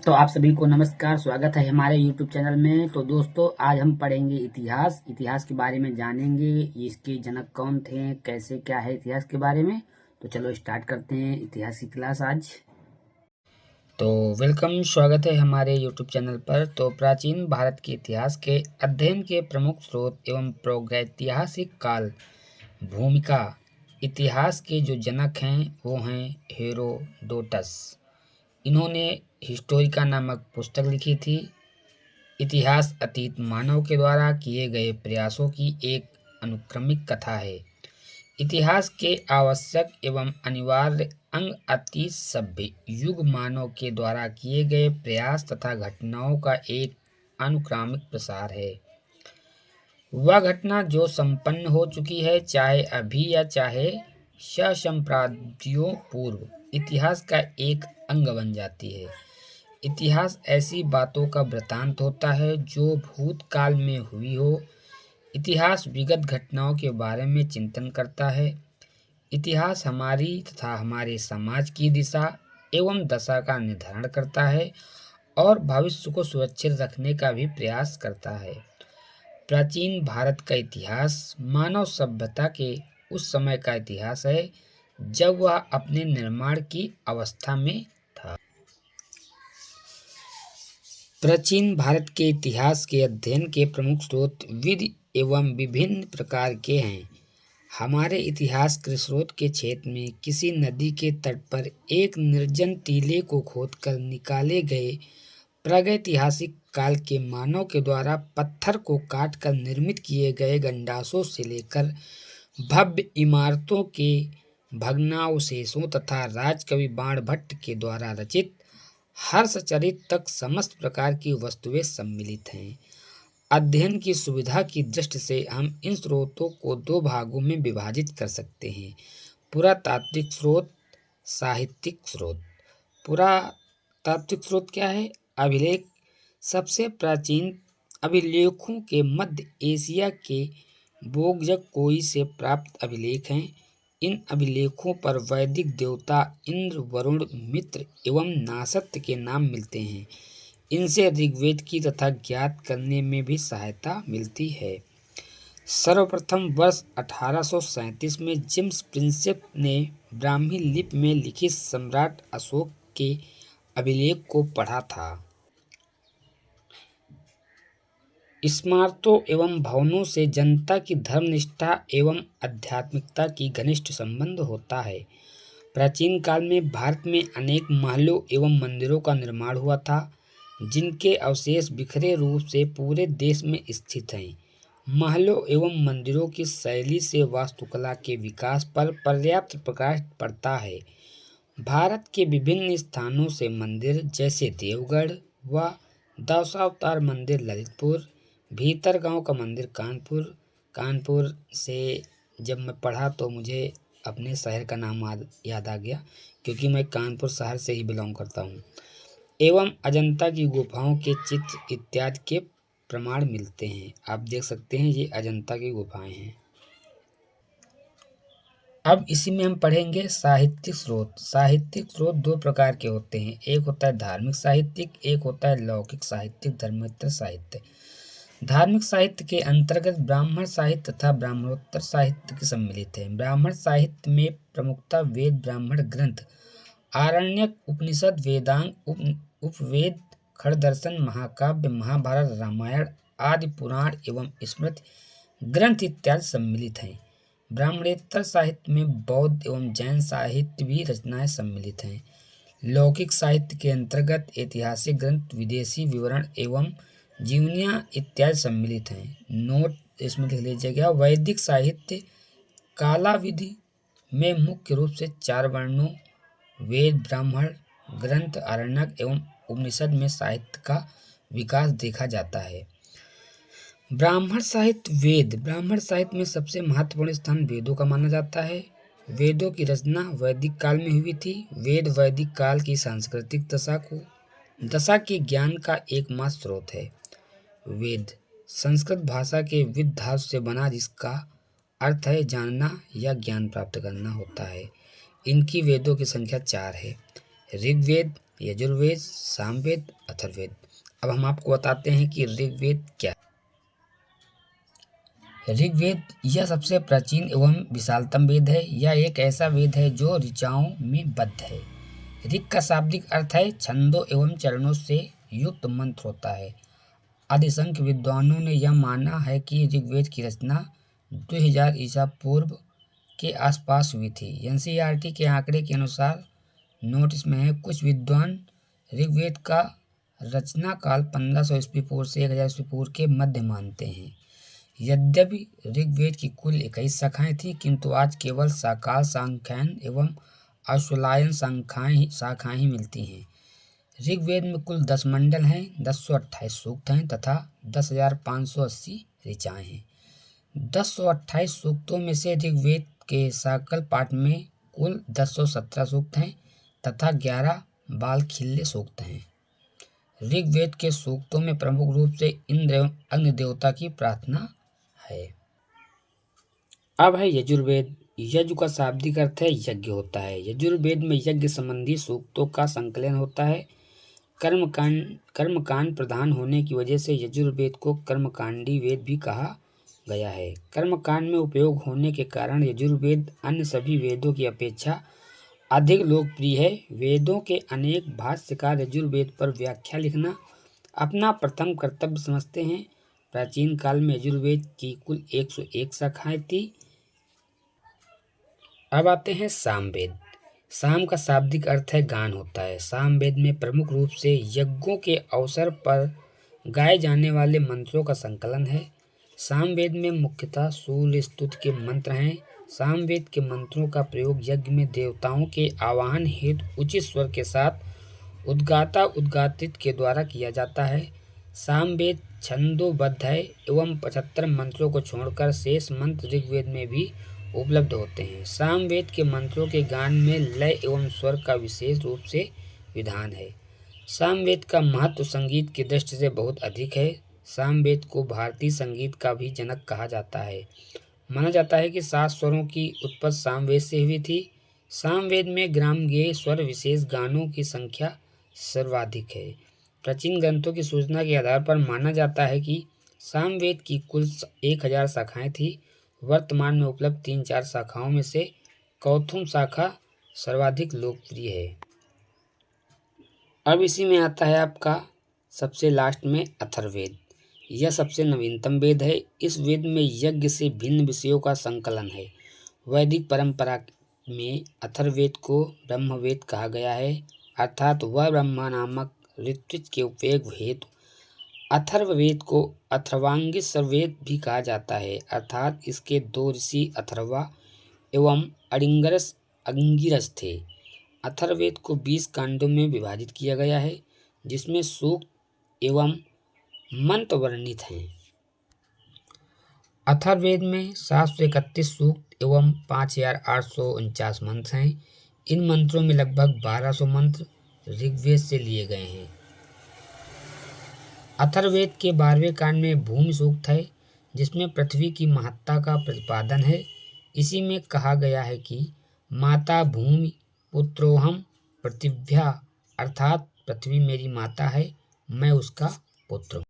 तो आप सभी को नमस्कार, स्वागत है हमारे यूट्यूब चैनल में। तो दोस्तों, आज हम पढ़ेंगे इतिहास के बारे में जानेंगे। इसके जनक कौन थे, कैसे क्या है इतिहास के बारे में। तो चलो स्टार्ट करते हैं इतिहास की क्लास आज। तो वेलकम, स्वागत है हमारे यूट्यूब चैनल पर। तो प्राचीन भारत के इतिहास के अध्ययन के प्रमुख स्रोत एवं प्रागैतिहासिक काल भूमिका इतिहास के जो जनक हैं वो हैं हेरोडोटस। इन्होंने हिस्टोरिका नामक पुस्तक लिखी थी। इतिहास अतीत मानव के द्वारा किए गए प्रयासों की एक अनुक्रमिक कथा है। इतिहास के आवश्यक एवं अनिवार्य अंग अतीत सभ्य युग मानव के द्वारा किए गए प्रयास तथा घटनाओं का एक अनुक्रमिक प्रसार है। वह घटना जो संपन्न हो चुकी है, चाहे अभी या चाहे सहस्राब्दियों पूर्व, इतिहास का एक अंग बन जाती है। इतिहास ऐसी बातों का वृत्तांत होता है जो भूतकाल में हुई हो। इतिहास विगत घटनाओं के बारे में चिंतन करता है। इतिहास हमारी तथा हमारे समाज की दिशा एवं दशा का निर्धारण करता है और भविष्य को सुरक्षित रखने का भी प्रयास करता है। प्राचीन भारत का इतिहास मानव सभ्यता के उस समय का इतिहास है जब वह अपने निर्माण की अवस्था में था। प्राचीन भारत के इतिहास के अध्ययन के प्रमुख स्रोत विधि एवं विभिन्न प्रकार के हैं। हमारे इतिहास के स्रोत के क्षेत्र में किसी नदी के तट पर एक निर्जन टीले को खोदकर निकाले गए प्रागैतिहासिक काल के मानव के द्वारा पत्थर को काटकर निर्मित किए गए गंडासों से लेकर भव्य इमारतों के भग्नावशेषों तथा राजकवि बाणभट्ट के द्वारा रचित हर्षचरित तक समस्त प्रकार की वस्तुएं सम्मिलित हैं। अध्ययन की सुविधा की दृष्टि से हम इन स्रोतों को दो भागों में विभाजित कर सकते हैं: पुरातात्विक स्रोत, साहित्यिक स्रोत। पुरातात्विक स्रोत क्या है? अभिलेख। सबसे प्राचीन अभिलेखों के मध्य एशिया के बोगजकोई से प्राप्त अभिलेख हैं। इन अभिलेखों पर वैदिक देवता इंद्र, वरुण, मित्र एवं नासत्य के नाम मिलते हैं। इनसे ऋग्वेद की तथा ज्ञात करने में भी सहायता मिलती है। सर्वप्रथम वर्ष 1837 में जेम्स प्रिंसेप ने ब्राह्मी लिपि में लिखित सम्राट अशोक के अभिलेख को पढ़ा था। स्मारकों एवं भवनों से जनता की धर्मनिष्ठा एवं आध्यात्मिकता की घनिष्ठ संबंध होता है। प्राचीन काल में भारत में अनेक महलों एवं मंदिरों का निर्माण हुआ था, जिनके अवशेष बिखरे रूप से पूरे देश में स्थित हैं। महलों एवं मंदिरों की शैली से वास्तुकला के विकास पर पर्याप्त प्रकाश पड़ता है। भारत के विभिन्न स्थानों से मंदिर जैसे देवगढ़ व दशावतार मंदिर ललितपुर, भीतरगांव का मंदिर कानपुर से जब मैं पढ़ा तो मुझे अपने शहर का नाम याद आ गया, क्योंकि मैं कानपुर शहर से ही बिलोंग करता हूँ। एवं अजंता की गुफाओं के चित्र इत्यादि के प्रमाण मिलते हैं। आप देख सकते हैं, ये अजंता की गुफाएं हैं। अब इसी में हम पढ़ेंगे साहित्यिक स्रोत। साहित्यिक स्रोत दो प्रकार के होते हैं, एक होता है धार्मिक साहित्यिक, एक होता है लौकिक साहित्यिक, धर्मेतर साहित्य। धार्मिक साहित्य के अंतर्गत ब्राह्मण साहित्य तथा ब्राह्मणोत्तर साहित्य के सम्मिलित है। ब्राह्मण साहित्य में प्रमुखतः वेद ब्राह्मण ग्रंथ, आरण्यक, उपनिषद, वेदांग, उपवेद, खड़दर्शन, महाकाव्य, महाभारत, रामायण आदि पुराण एवं स्मृति ग्रंथ इत्यादि सम्मिलित हैं। ब्राह्मणेतर साहित्य में बौद्ध एवं जैन साहित्य भी रचनाएं सम्मिलित हैं। लौकिक साहित्य के अंतर्गत ऐतिहासिक ग्रंथ, विदेशी विवरण एवं जीवनियाँ इत्यादि सम्मिलित हैं। नोट इसमें लिख लीजिएगा। वैदिक साहित्य कालाविधि में मुख्य रूप से 4 वर्णों वेद ब्राह्मण ग्रंथ, आरण्यक एवं उपनिषद में साहित्य का विकास देखा जाता है। ब्राह्मण साहित्य में सबसे महत्वपूर्ण स्थान वेदों का माना जाता है। वेदों की रचना वैदिक काल में हुई थी। वेद वैदिक काल की सांस्कृतिक दशा के ज्ञान का एकमात्र स्रोत है। वेद संस्कृत भाषा के विद धातु से बना, जिसका अर्थ है जानना या ज्ञान प्राप्त करना होता है। इनकी वेदों की संख्या 4 है: ऋग्वेद, यजुर्वेद, सामवेद, अथर्ववेद। अब हम आपको बताते हैं कि ऋग्वेद क्या है। ऋग्वेद यह सबसे प्राचीन एवं विशालतम वेद है। यह एक ऐसा वेद है जो ऋचाओं में बद्ध है। ऋग का शाब्दिक अर्थ है छंदों एवं चरणों से युक्त मंत्र होता है। अधिसंख्य विद्वानों ने यह माना है कि ऋग्वेद की रचना 2000 ईसा पूर्व के आसपास हुई थी। एनसीईआरटी के आंकड़े के अनुसार नोटिस में है, कुछ विद्वान ऋग्वेद का रचना काल 1500 ईस्वी पूर्व से 1000 ईस्वी पूर्व के मध्य मानते हैं। यद्यपि ऋग्वेद की कुल 21 शाखाएं थी, किंतु आज केवल साकाल, सांख्यायन एवं अश्वलायन शाखाएं ही मिलती हैं। ऋग्वेद में कुल 10 मंडल हैं, 1028 सूक्त हैं तथा 10,580 ऋचाएं हैं। 1028 सूक्तों में से ऋग्वेद के सकल पाठ में कुल 1017 सूक्त हैं तथा 11 बालखिल्य सूक्त हैं। ऋग्वेद के सूक्तों में प्रमुख रूप से इंद्र एवं अग्नि देवता की प्रार्थना है। अब है यजुर्वेद। यजु का शाब्दिक अर्थ है यज्ञ होता है। यजुर्वेद में यज्ञ संबंधी सूक्तों का संकलन होता है। कर्मकांड प्रधान होने की वजह से यजुर्वेद को कर्मकांडी वेद भी कहा गया है। कर्मकांड में उपयोग होने के कारण यजुर्वेद अन्य सभी वेदों की अपेक्षा अधिक लोकप्रिय है। वेदों के अनेक भाष्यकार यजुर्वेद पर व्याख्या लिखना अपना प्रथम कर्तव्य समझते हैं। प्राचीन काल में यजुर्वेद की कुल 101 शाखाएं थी। अब आते हैं सामवेद। साम का शाब्दिक अर्थ है गान होता है। सामवेद में प्रमुख रूप से यज्ञों के अवसर पर गाए जाने वाले मंत्रों का संकलन है। सामवेद में मुख्यतः सूर्य स्तुति के मंत्र हैं। सामवेद के मंत्रों का प्रयोग यज्ञ में देवताओं के आवाहन हेतु उचित स्वर के साथ उद्गाता उद्गातित के द्वारा किया जाता है। सामवेद छंदोबद्ध है एवं 75 मंत्रों को छोड़कर शेष मंत्र ऋग्वेद में भी उपलब्ध होते हैं। सामवेद के मंत्रों के गान में लय एवं स्वर का विशेष रूप से विधान है। सामवेद का महत्व संगीत की दृष्टि से बहुत अधिक है। सामवेद को भारतीय संगीत का भी जनक कहा जाता है। माना जाता है कि 7 स्वरों की उत्पत्ति सामवेद से हुई थी। सामवेद में ग्रामगेय स्वर विशेष गानों की संख्या सर्वाधिक है। प्राचीन ग्रंथों की सूचना के आधार पर माना जाता है कि सामवेद की कुल 1000 शाखाएं थी। वर्तमान में उपलब्ध 3-4 शाखाओं में से कौथुम शाखा सर्वाधिक लोकप्रिय है। अब इसी में आता है आपका सबसे लास्ट में अथर्ववेद। यह सबसे नवीनतम वेद है। इस वेद में यज्ञ से भिन्न विषयों का संकलन है। वैदिक परंपरा में अथर्ववेद को ब्रह्मवेद कहा गया है, अर्थात वह ब्रह्मा नामक ऋत्विज के उपयोग हेतु। अथर्ववेद को अथर्वांगिस वेद भी कहा जाता है, अर्थात इसके 2 ऋषि अथर्वा एवं अंगिरस थे। अथर्ववेद को 20 कांडों में विभाजित किया गया है, जिसमें सूक्त एवं मंत्र वर्णित हैं। अथर्ववेद में 731 सूक्त एवं 5849 मंत्र हैं। इन मंत्रों में लगभग 1200 मंत्र ऋग्वेद से लिए गए हैं। अथर्ववेद के 12वें कांड में भूमि सूक्त है, जिसमें पृथ्वी की महत्ता का प्रतिपादन है। इसी में कहा गया है कि माता भूमि पुत्रोहम पृथिव्या, अर्थात पृथ्वी मेरी माता है, मैं उसका पुत्र हूँ।